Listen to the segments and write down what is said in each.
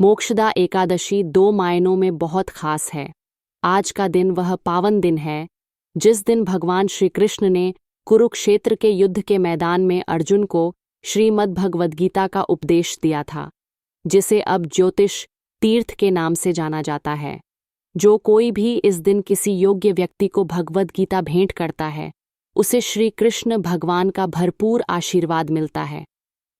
मोक्षदा एकादशी 2 मायनों में बहुत खास है। आज का दिन वह पावन दिन है जिस दिन भगवान श्री कृष्ण ने कुरुक्षेत्र के युद्ध के मैदान में अर्जुन को श्रीमद् भगवद गीता का उपदेश दिया था, जिसे अब ज्योतिष तीर्थ के नाम से जाना जाता है। जो कोई भी इस दिन किसी योग्य व्यक्ति को भगवद गीता भेंट करता है, उसे श्री कृष्ण भगवान का भरपूर आशीर्वाद मिलता है।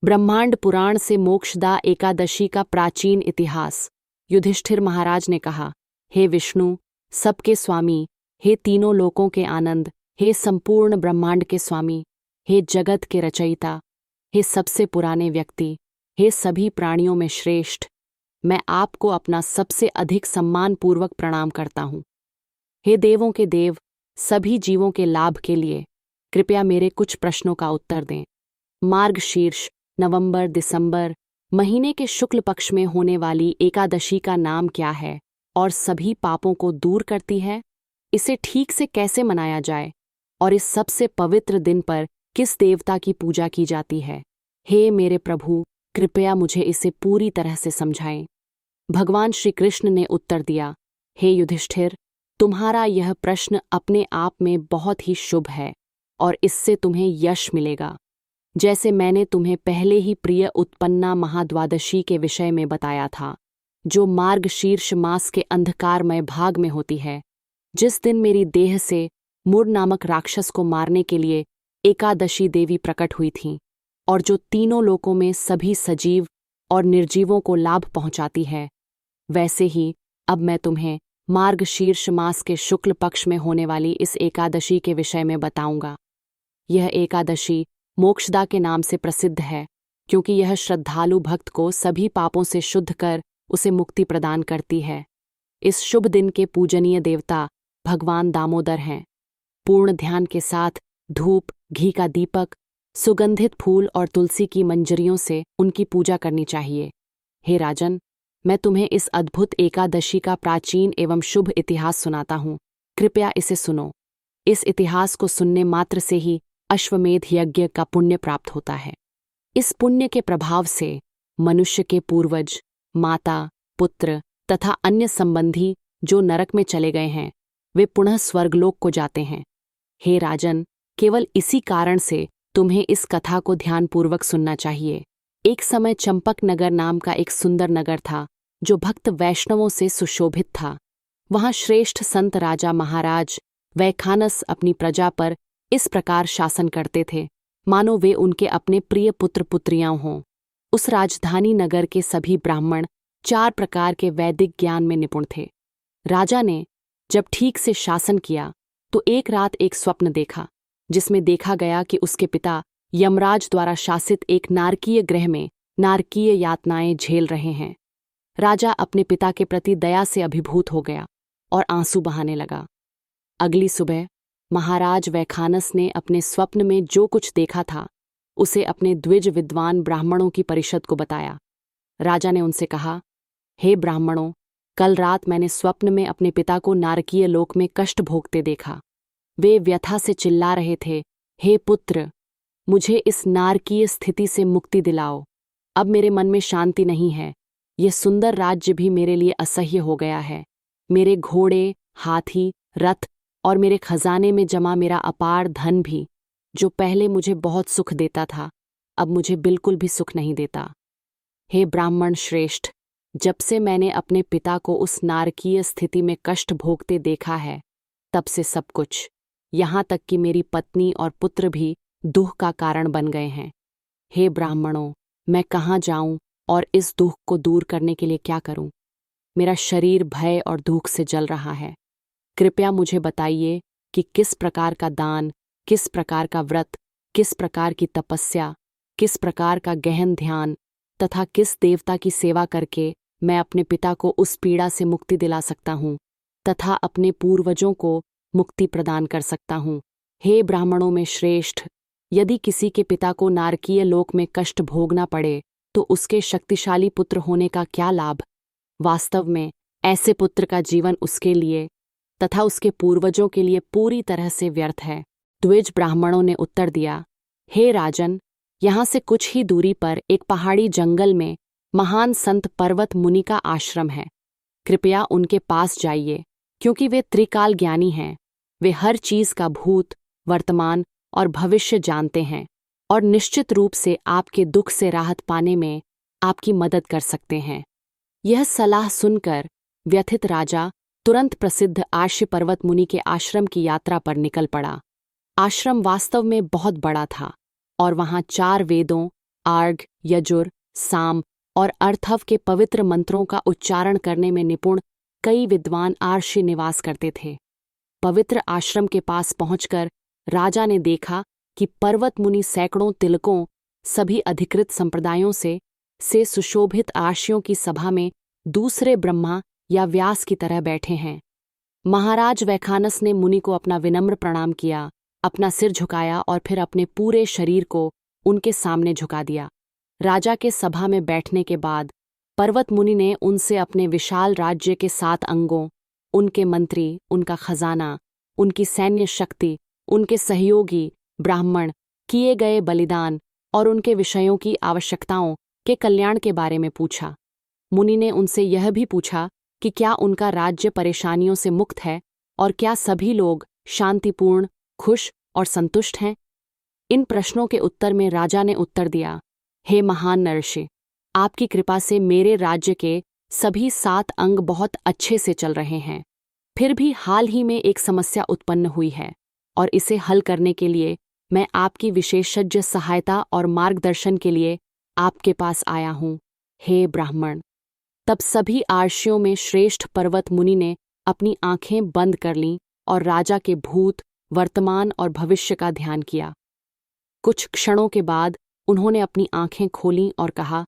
ब्रह्मांड पुराण से मोक्षदा एकादशी का प्राचीन इतिहास। युधिष्ठिर महाराज ने कहा, हे विष्णु, सबके स्वामी, हे तीनों लोकों के आनंद, हे संपूर्ण ब्रह्मांड के स्वामी, हे जगत के रचयिता, हे सबसे पुराने व्यक्ति, हे सभी प्राणियों में श्रेष्ठ, मैं आपको अपना सबसे अधिक सम्मानपूर्वक प्रणाम करता हूँ। हे देवों के देव, सभी जीवों के लाभ के लिए कृपया मेरे कुछ प्रश्नों का उत्तर दें। मार्गशीर्ष नवंबर दिसंबर महीने के शुक्ल पक्ष में होने वाली एकादशी का नाम क्या है और सभी पापों को दूर करती है? इसे ठीक से कैसे मनाया जाए और इस सबसे पवित्र दिन पर किस देवता की पूजा की जाती है? हे मेरे प्रभु, कृपया मुझे इसे पूरी तरह से समझाएं। भगवान श्री कृष्ण ने उत्तर दिया, हे युधिष्ठिर, तुम्हारा यह प्रश्न अपने आप में बहुत ही शुभ है और इससे तुम्हें यश मिलेगा। जैसे मैंने तुम्हें पहले ही प्रिय उत्पन्ना महाद्वादशी के विषय में बताया था, जो मार्गशीर्ष मास के अंधकारमय भाग में होती है, जिस दिन मेरी देह से मुर नामक राक्षस को मारने के लिए एकादशी देवी प्रकट हुई थीं, और जो तीनों लोकों में सभी सजीव और निर्जीवों को लाभ पहुंचाती है। वैसे ही अब मैं तुम्हें मार्गशीर्ष मास के शुक्ल पक्ष में होने वाली इस एकादशी के विषय में बताऊंगा। यह एकादशी मोक्षदा के नाम से प्रसिद्ध है, क्योंकि यह श्रद्धालु भक्त को सभी पापों से शुद्ध कर उसे मुक्ति प्रदान करती है। इस शुभ दिन के पूजनीय देवता भगवान दामोदर हैं। पूर्ण ध्यान के साथ धूप, घी का दीपक, सुगंधित फूल और तुलसी की मंजरियों से उनकी पूजा करनी चाहिए। हे राजन, मैं तुम्हें इस अद्भुत एकादशी का प्राचीन एवं शुभ इतिहास सुनाता हूँ। कृपया इसे सुनो। इस इतिहास को सुनने मात्र से ही अश्वमेध यज्ञ का पुण्य प्राप्त होता है। इस पुण्य के प्रभाव से मनुष्य के पूर्वज, माता, पुत्र तथा अन्य संबंधी जो नरक में चले गए हैं, वे पुनः स्वर्गलोक को जाते हैं। हे राजन, केवल इसी कारण से तुम्हें इस कथा को ध्यानपूर्वक सुनना चाहिए। एक समय चंपक नगर नाम का एक सुंदर नगर था, जो भक्त वैष्णवों से सुशोभित था। वहां श्रेष्ठ संत राजा महाराज वैखानस अपनी प्रजा पर इस प्रकार शासन करते थे मानो वे उनके अपने प्रिय पुत्र पुत्रियां हों। उस राजधानी नगर के सभी ब्राह्मण 4 प्रकार के वैदिक ज्ञान में निपुण थे। राजा ने जब ठीक से शासन किया तो एक रात एक स्वप्न देखा, जिसमें देखा गया कि उसके पिता यमराज द्वारा शासित एक नारकीय गृह में नारकीय यातनाएं झेल रहे हैं। राजा अपने पिता के प्रति दया से अभिभूत हो गया और आंसू बहाने लगा। अगली सुबह महाराज वैखानस ने अपने स्वप्न में जो कुछ देखा था उसे अपने द्विज विद्वान ब्राह्मणों की परिषद को बताया। राजा ने उनसे कहा, हे ब्राह्मणों, कल रात मैंने स्वप्न में अपने पिता को नारकीय लोक में कष्ट भोगते देखा। वे व्यथा से चिल्ला रहे थे, हे पुत्र, मुझे इस नारकीय स्थिति से मुक्ति दिलाओ। अब मेरे मन में शांति नहीं है। यह सुंदर राज्य भी मेरे लिए असह्य हो गया है। मेरे घोड़े, हाथी, रथ और मेरे खजाने में जमा मेरा अपार धन भी, जो पहले मुझे बहुत सुख देता था, अब मुझे बिल्कुल भी सुख नहीं देता। हे ब्राह्मण श्रेष्ठ, जब से मैंने अपने पिता को उस नारकीय स्थिति में कष्ट भोगते देखा है, तब से सब कुछ, यहाँ तक कि मेरी पत्नी और पुत्र भी दुख का कारण बन गए हैं। हे ब्राह्मणों, मैं कहाँ जाऊं और इस दुख को दूर करने के लिए क्या करूं? मेरा शरीर भय और दुख से जल रहा है। कृपया मुझे बताइए कि किस प्रकार का दान, किस प्रकार का व्रत, किस प्रकार की तपस्या, किस प्रकार का गहन ध्यान तथा किस देवता की सेवा करके मैं अपने पिता को उस पीड़ा से मुक्ति दिला सकता हूँ तथा अपने पूर्वजों को मुक्ति प्रदान कर सकता हूँ। हे ब्राह्मणों में श्रेष्ठ, यदि किसी के पिता को नारकीय लोक में कष्ट भोगना पड़े तो उसके शक्तिशाली पुत्र होने का क्या लाभ? वास्तव में ऐसे पुत्र का जीवन उसके लिए तथा उसके पूर्वजों के लिए पूरी तरह से व्यर्थ है। द्विज ब्राह्मणों ने उत्तर दिया, हे राजन, यहाँ से कुछ ही दूरी पर एक पहाड़ी जंगल में महान संत पर्वत मुनि का आश्रम है। कृपया उनके पास जाइए, क्योंकि वे त्रिकाल ज्ञानी हैं। वे हर चीज का भूत, वर्तमान और भविष्य जानते हैं और निश्चित रूप से आपके दुख से राहत पाने में आपकी मदद कर सकते हैं। यह सलाह सुनकर व्यथित राजा तुरंत प्रसिद्ध आर्ष पर्वत मुनि के आश्रम की यात्रा पर निकल पड़ा। आश्रम वास्तव में बहुत बड़ा था और वहां 4 वेदों, आर्घ, यजुर, साम और अर्थव के पवित्र मंत्रों का उच्चारण करने में निपुण कई विद्वान आर्षि निवास करते थे। पवित्र आश्रम के पास पहुंचकर राजा ने देखा कि पर्वत मुनि सैकड़ों तिलकों, सभी अधिकृत संप्रदायों से सुशोभित आर्षियों की सभा में दूसरे ब्रह्मा या व्यास की तरह बैठे हैं। महाराज वैखानस ने मुनि को अपना विनम्र प्रणाम किया, अपना सिर झुकाया और फिर अपने पूरे शरीर को उनके सामने झुका दिया। राजा के सभा में बैठने के बाद पर्वत मुनि ने उनसे अपने विशाल राज्य के 7 अंगों, उनके मंत्री, उनका खजाना, उनकी सैन्य शक्ति, उनके सहयोगी, ब्राह्मण, किए गए बलिदान और उनके विषयों की आवश्यकताओं के कल्याण के बारे में पूछा। मुनि ने उनसे यह भी पूछा कि क्या उनका राज्य परेशानियों से मुक्त है और क्या सभी लोग शांतिपूर्ण, खुश और संतुष्ट हैं। इन प्रश्नों के उत्तर में राजा ने उत्तर दिया, हे महान नरषि, आपकी कृपा से मेरे राज्य के सभी 7 अंग बहुत अच्छे से चल रहे हैं। फिर भी हाल ही में एक समस्या उत्पन्न हुई है और इसे हल करने के लिए मैं आपकी विशेषज्ञ सहायता और मार्गदर्शन के लिए आपके पास आया हूँ, हे ब्राह्मण। तब सभी आर्षियों में श्रेष्ठ पर्वत मुनि ने अपनी आंखें बंद कर लीं और राजा के भूत, वर्तमान और भविष्य का ध्यान किया। कुछ क्षणों के बाद उन्होंने अपनी आंखें खोलीं और कहा,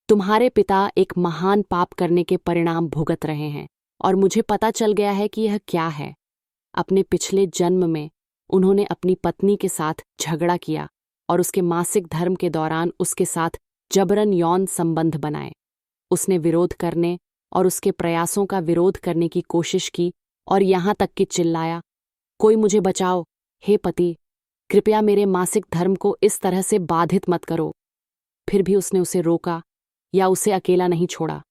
तुम्हारे पिता एक महान पाप करने के परिणाम भुगत रहे हैं और मुझे पता चल गया है कि यह क्या है। अपने पिछले जन्म में उन्होंने अपनी पत्नी के साथ झगड़ा किया और उसके मासिक धर्म के दौरान उसके साथ जबरन यौन संबंध बनाए। उसने विरोध करने और उसके प्रयासों का विरोध करने की कोशिश की और यहाँ तक कि चिल्लाया, कोई मुझे बचाओ, हे पति, कृपया मेरे मासिक धर्म को इस तरह से बाधित मत करो। फिर भी उसने उसे रोका या उसे अकेला नहीं छोड़ा।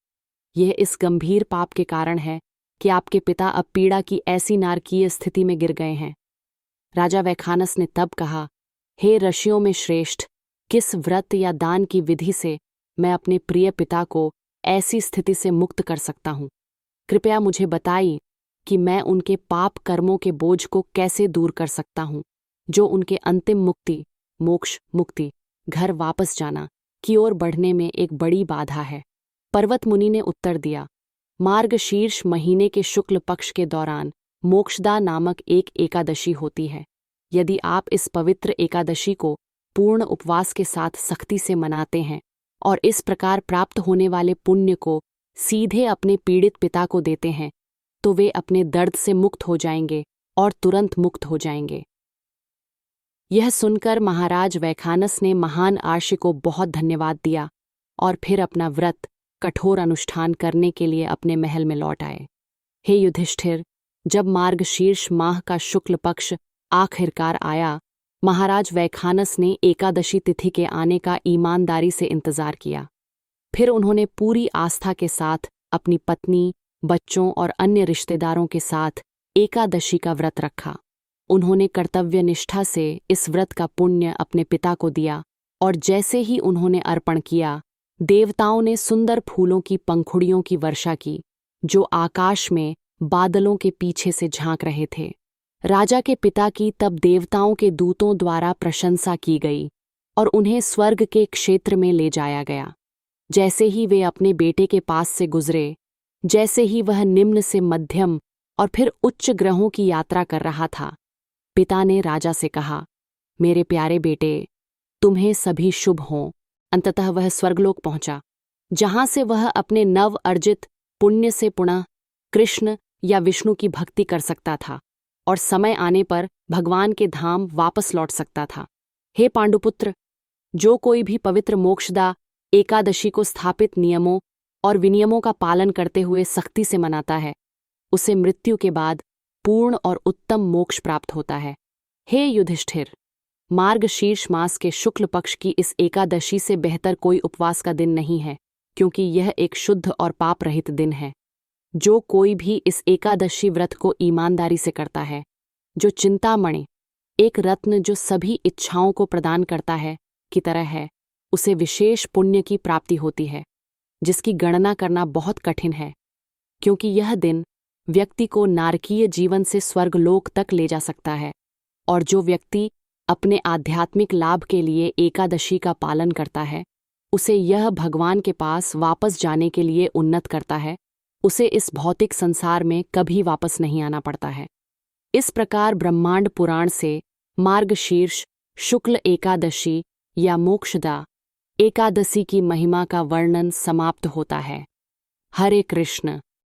यह इस गंभीर पाप के कारण है कि आपके पिता अब पीड़ा की ऐसी नारकीय स्थिति में गिर गए हैं। राजा वैखानस ने तब कहा, हे ऋषियों में श्रेष्ठ, किस व्रत या दान की विधि से मैं अपने प्रिय पिता को ऐसी स्थिति से मुक्त कर सकता हूँ? कृपया मुझे बताइए कि मैं उनके पाप कर्मों के बोझ को कैसे दूर कर सकता हूँ, जो उनके अंतिम मुक्ति, मोक्ष, मुक्ति, घर वापस जाना की ओर बढ़ने में एक बड़ी बाधा है। पर्वत मुनि ने उत्तर दिया, मार्गशीर्ष महीने के शुक्ल पक्ष के दौरान मोक्षदा नामक एक एकादशी होती है। यदि आप इस पवित्र एकादशी को पूर्ण उपवास के साथ सख्ती से मनाते हैं और इस प्रकार प्राप्त होने वाले पुण्य को सीधे अपने पीड़ित पिता को देते हैं, तो वे अपने दर्द से मुक्त हो जाएंगे और तुरंत मुक्त हो जाएंगे। यह सुनकर महाराज वैखानस ने महान आर्षि को बहुत धन्यवाद दिया और फिर अपना व्रत, कठोर अनुष्ठान करने के लिए अपने महल में लौट आए। हे युधिष्ठिर, जब मार्गशीर्ष माह का शुक्ल पक्ष आखिरकार आया, महाराज वैखानस ने एकादशी तिथि के आने का ईमानदारी से इंतजार किया। फिर उन्होंने पूरी आस्था के साथ अपनी पत्नी, बच्चों और अन्य रिश्तेदारों के साथ एकादशी का व्रत रखा। उन्होंने कर्तव्य निष्ठा से इस व्रत का पुण्य अपने पिता को दिया और जैसे ही उन्होंने अर्पण किया, देवताओं ने सुंदर फूलों की पंखुड़ियों की वर्षा की, जो आकाश में बादलों के पीछे से झांक रहे थे। राजा के पिता की तब देवताओं के दूतों द्वारा प्रशंसा की गई और उन्हें स्वर्ग के क्षेत्र में ले जाया गया। जैसे ही वे अपने बेटे के पास से गुजरे, जैसे ही वह निम्न से मध्यम और फिर उच्च ग्रहों की यात्रा कर रहा था, पिता ने राजा से कहा, मेरे प्यारे बेटे, तुम्हें सभी शुभ हों। अंततः वह स्वर्गलोक पहुंचा, जहां से वह अपने नव अर्जित पुण्य से पुनः कृष्ण या विष्णु की भक्ति कर सकता था और समय आने पर भगवान के धाम वापस लौट सकता था। हे पांडुपुत्र, जो कोई भी पवित्र मोक्षदा एकादशी को स्थापित नियमों और विनियमों का पालन करते हुए सख्ती से मनाता है, उसे मृत्यु के बाद पूर्ण और उत्तम मोक्ष प्राप्त होता है। हे युधिष्ठिर, मार्गशीर्ष मास के शुक्ल पक्ष की इस एकादशी से बेहतर कोई उपवास का दिन नहीं है, क्योंकि यह एक शुद्ध और पाप रहित दिन है। जो कोई भी इस एकादशी व्रत को ईमानदारी से करता है, जो चिंतामणि, एक रत्न जो सभी इच्छाओं को प्रदान करता है, की तरह है, उसे विशेष पुण्य की प्राप्ति होती है, जिसकी गणना करना बहुत कठिन है, क्योंकि यह दिन व्यक्ति को नारकीय जीवन से स्वर्गलोक तक ले जा सकता है। और जो व्यक्ति अपने आध्यात्मिक लाभ के लिए एकादशी का पालन करता है, उसे यह भगवान के पास वापस जाने के लिए उन्नत करता है। उसे इस भौतिक संसार में कभी वापस नहीं आना पड़ता है। इस प्रकार ब्रह्मांड पुराण से मार्गशीर्ष शुक्ल एकादशी या मोक्षदा एकादशी की महिमा का वर्णन समाप्त होता है। हरे कृष्ण।